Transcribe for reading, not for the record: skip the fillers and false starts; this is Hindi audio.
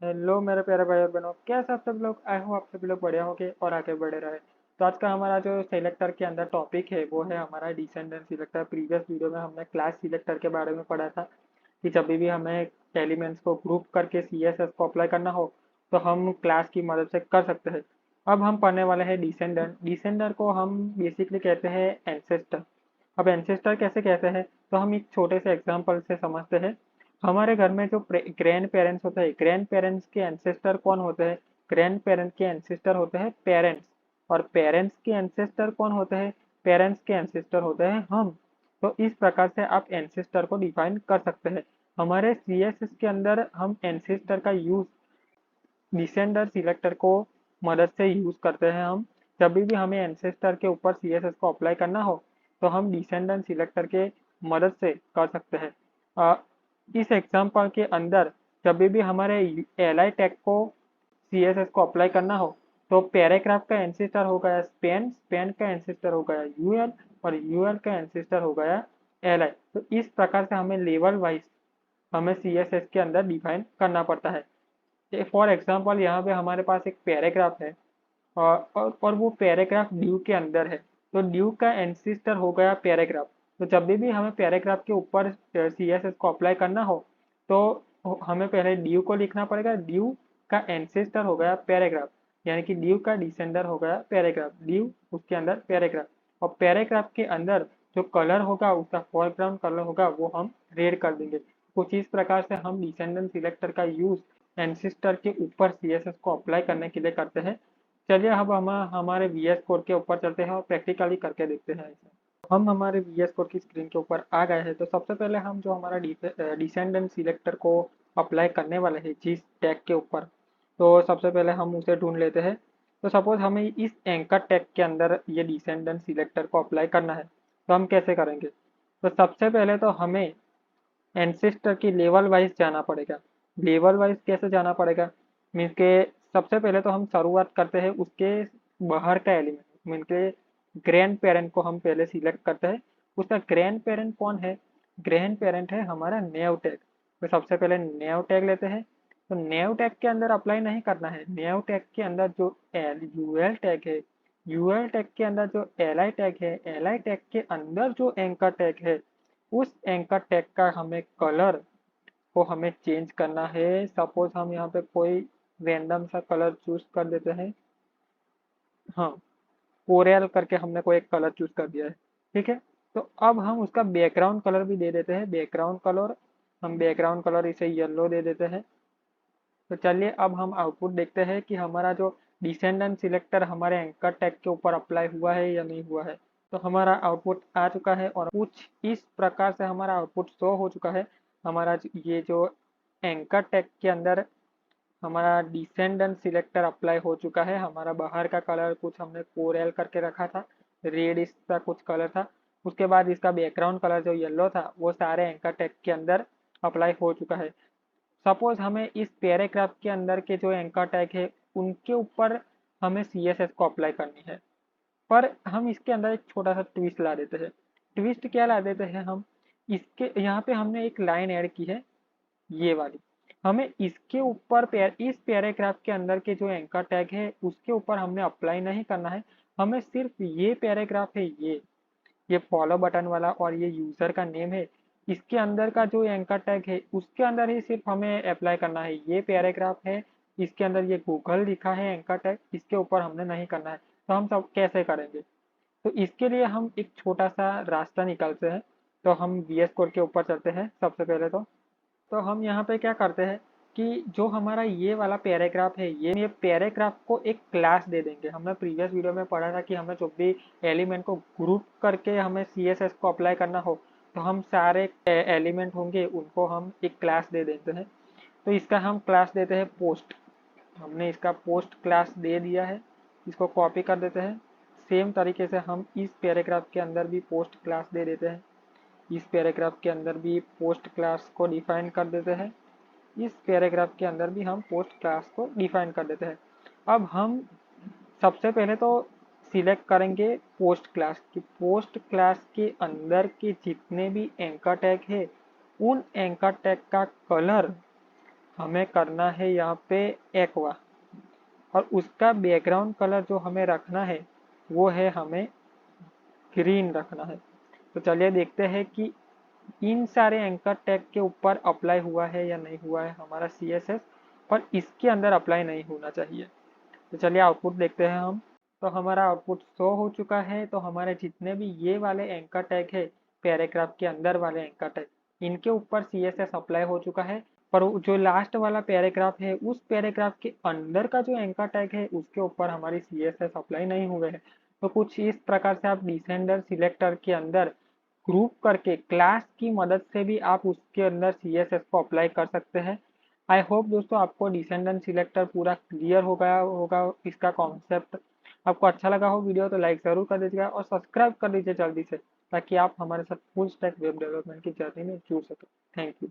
हेलो मेरे प्यारे भाई और बहनों, कैसे आप सब लोग? आई हूँ आप सभी लोग बढ़िया होंगे और आगे बढ़े रहे। तो आज का हमारा जो सिलेक्टर के अंदर टॉपिक है वो है हमारा डिसेंडेंट सिलेक्टर। प्रीवियस वीडियो में हमने क्लास सिलेक्टर के बारे में पढ़ा था कि जब भी हमें एलिमेंट्स को ग्रुप करके सीएसएस को अप्लाई करना हो तो हम क्लास की मदद से कर सकते हैं। अब हम पढ़ने वाले हैं डिसेंडेंट। डिसेंडर को हम बेसिकली कहते हैं एंसेस्टर। अब एंसेस्टर कैसे कहते हैं तो हम एक छोटे से एग्जाम्पल से समझते हैं। हमारे घर में जो ग्रैंड पेरेंट्स होते हैं, ग्रैंड पेरेंट्स के एंसेस्टर कौन होते हैं? ग्रैंड पेरेंट्स के एंसेस्टर होते हैं पेरेंट्स। और पेरेंट्स के एंसेस्टर कौन होते हैं? पेरेंट्स के एंसेस्टर होते हैं हम। तो इस प्रकार से आप एंसेस्टर को डिफाइन कर सकते हैं। हमारे सीएसएस के अंदर हम एंसेस्टर का यूज डिसेंडर सिलेक्टर को मदद से यूज करते हैं हम। जब भी हमें एंसेस्टर के ऊपर सीएसएस को अप्लाई करना हो तो हम डिसेंडेंट सिलेक्टर के मदद से कर सकते हैं। इस एग्जाम्पल के अंदर जब भी हमारे एलआई टैग को सीएसएस को अप्लाई करना हो तो पैराग्राफ का एंसेस्टर हो गया स्पेन, स्पेन का एंसेस्टर हो गया यूएल और यूएल का एंसेस्टर हो गया एलआई। तो इस प्रकार से हमें लेवल वाइज हमें सीएसएस के अंदर डिफाइन करना पड़ता है। फॉर एग्जाम्पल यहाँ पे हमारे पास एक पैराग्राफ है और वो पैराग्राफ ड्यू के अंदर है। तो ड्यू का एंसेस्टर हो गया पैराग्राफ। तो जब भी हमें पैराग्राफ के ऊपर सीएसएस को अप्लाई करना हो तो हमें पहले ड्यू को लिखना पड़ेगा। ड्यू का एंसेस्टर हो गया पैराग्राफ, यानी कि ड्यू का डिसेंडर हो गया पैराग्राफ। ड्यू उसके अंदर पैराग्राफ, और पैराग्राफ के अंदर जो कलर होगा उसका फोरग्राउंड कलर होगा वो हम रेड कर देंगे। कुछ इस प्रकार से हम डिसेंडेंट सिलेक्टर का यूज एंसेस्टर के ऊपर सीएसएस को अप्लाई करने के लिए करते हैं। चलिए अब हम हमारे वीएस कोड के ऊपर चलते हैं और प्रैक्टिकली करके देखते हैं ऐसा। हम हमारे वीएस कोड की स्क्रीन के ऊपर आ गए हैं। तो सबसे पहले हम जो हमारा डिसेंडेंट सिलेक्टर को अप्लाई करने वाले हैं जिस टैग के ऊपर, तो सबसे पहले हम उसे ढूंढ लेते हैं। तो सपोज हमें इस एंकर टैग के अंदर ये डिसेंडेंट सिलेक्टर को अप्लाई करना है, तो हम कैसे करेंगे? तो सबसे पहले तो हमें एंसेस्टर की लेवल वाइज जाना पड़ेगा। लेवल वाइज कैसे जाना पड़ेगा? मीन्स के सबसे पहले तो हम शुरुआत करते हैं उसके बाहर का एलिमेंट, मीन के ग्रैंड पेरेंट को हम पहले सिलेक्ट करते हैं। उसका ग्रैंड पेरेंट कौन है? ग्रैंड पेरेंट है हमारा नेव टैग। तो सबसे पहले नेव टैग लेते हैं। तो नेव टैग के अंदर अप्लाई नहीं करना है। नेव टैग के अंदर जो यूएल टैग है, यूएल टैग के अंदर जो एलआई टैग है, एलआई टैग के अंदर जो एंकर टैग है, उस एंकर टैग का हमें कलर को हमें चेंज करना है। सपोज हम यहाँ पे कोई रैंडम सा कलर चूज कर देते हैं। हाँ, कोरियल करके हमने कोई एक कलर चूज कर दिया है। ठीक है, तो अब हम उसका बैकग्राउंड कलर भी दे देते हैं। बैकग्राउंड कलर, हम बैकग्राउंड कलर इसे येलो दे देते हैं। तो चलिए अब हम आउटपुट देखते हैं कि हमारा जो डिसेंडेंट सिलेक्टर हमारे एंकर टैग के ऊपर अप्लाई हुआ है या नहीं हुआ है। तो हमारा आउटपुट आ चुका है और कुछ इस प्रकार से हमारा आउटपुट शो हो चुका है। हमारा ये जो एंकर टैग के अंदर हमारा डिसेंडेंट सिलेक्टर अप्लाई हो चुका है। हमारा बाहर का कलर कुछ हमने कोरल करके रखा था, रेड इसका कुछ कलर था। उसके बाद इसका बैकग्राउंड कलर जो येलो था वो सारे एंकर टैग के अंदर अप्लाई हो चुका है। सपोज हमें इस पैराग्राफ के अंदर के जो एंकर टैग है उनके ऊपर हमें सीएसएस को अप्लाई करनी है। पर हम इसके अंदर एक छोटा सा ट्विस्ट ला देते हैं। ट्विस्ट क्या ला देते हैं हम? इसके यहाँ पे हमने एक लाइन ऐड की है, ये वाली। हमें इसके ऊपर इस पैराग्राफ के अंदर के जो एंकर टैग है उसके ऊपर हमने अप्लाई नहीं करना है। हमें सिर्फ ये पैराग्राफ है, ये फॉलो बटन वाला और ये यूजर का नेम है, इसके अंदर का जो एंकर टैग है उसके अंदर ही सिर्फ हमें अप्लाई करना है। ये पैराग्राफ है, इसके अंदर ये गूगल लिखा है एंकर टैग, इसके ऊपर हमने नहीं करना है। तो हम सब कैसे करेंगे? तो इसके लिए हम एक छोटा सा रास्ता निकालते हैं। तो हम वीएस कोड के ऊपर चलते हैं सबसे पहले। तो हम यहाँ पे क्या करते हैं कि जो हमारा ये वाला पैराग्राफ है, ये पैराग्राफ को एक क्लास दे देंगे। हमने प्रीवियस वीडियो में पढ़ा था कि हमें जो भी एलिमेंट को ग्रुप करके हमें सीएसएस को अप्लाई करना हो तो हम सारे एलिमेंट होंगे उनको हम एक क्लास दे देते हैं। तो इसका हम क्लास देते हैं पोस्ट। हमने इसका पोस्ट क्लास दे दिया है, इसको कॉपी कर देते हैं। सेम तरीके से हम इस पैराग्राफ के अंदर भी पोस्ट क्लास दे देते हैं। इस पैराग्राफ के अंदर भी पोस्ट क्लास को डिफाइन कर देते हैं। इस पैराग्राफ के अंदर भी हम पोस्ट क्लास को डिफाइन कर देते हैं। अब हम सबसे पहले तो सिलेक्ट करेंगे पोस्ट क्लास की। पोस्ट क्लास के अंदर के जितने भी एंकर टैग है उन एंकर टैग का कलर हमें करना है यहाँ पे एक्वा, और उसका बैकग्राउंड कलर जो हमें रखना है वो है हमें ग्रीन रखना है। तो चलिए देखते हैं कि इन सारे एंकर टैग के ऊपर अप्लाई हुआ है या नहीं हुआ है हमारा CSS, और इसके अंदर अप्लाई नहीं होना चाहिए। तो चलिए आउटपुट देखते हैं हम। तो हमारा आउटपुट शो हो चुका है। तो हमारे जितने भी ये वाले एंकर टैग है, पैराग्राफ के अंदर वाले एंकर टैग, इनके ऊपर CSS अप्लाई हो चुका है। पर जो लास्ट वाला पैराग्राफ है, उस पैराग्राफ के अंदर का जो एंकर टैग है उसके ऊपर हमारी CSS अप्लाई नहीं हुए हैं। तो कुछ इस प्रकार से आप डिसेंडर सिलेक्टर के अंदर ग्रुप करके क्लास की मदद से भी आप उसके अंदर CSS को अप्लाई कर सकते हैं। आई होप दोस्तों आपको डिसेंडेंट सिलेक्टर पूरा क्लियर हो गया होगा, इसका कॉन्सेप्ट आपको अच्छा लगा हो वीडियो तो लाइक ज़रूर कर दीजिएगा और सब्सक्राइब कर दीजिए जल्दी से, ताकि आप हमारे साथ फुल स्टैक वेब डेवलपमेंट की जर्नी में जुड़ सकें। Thank you.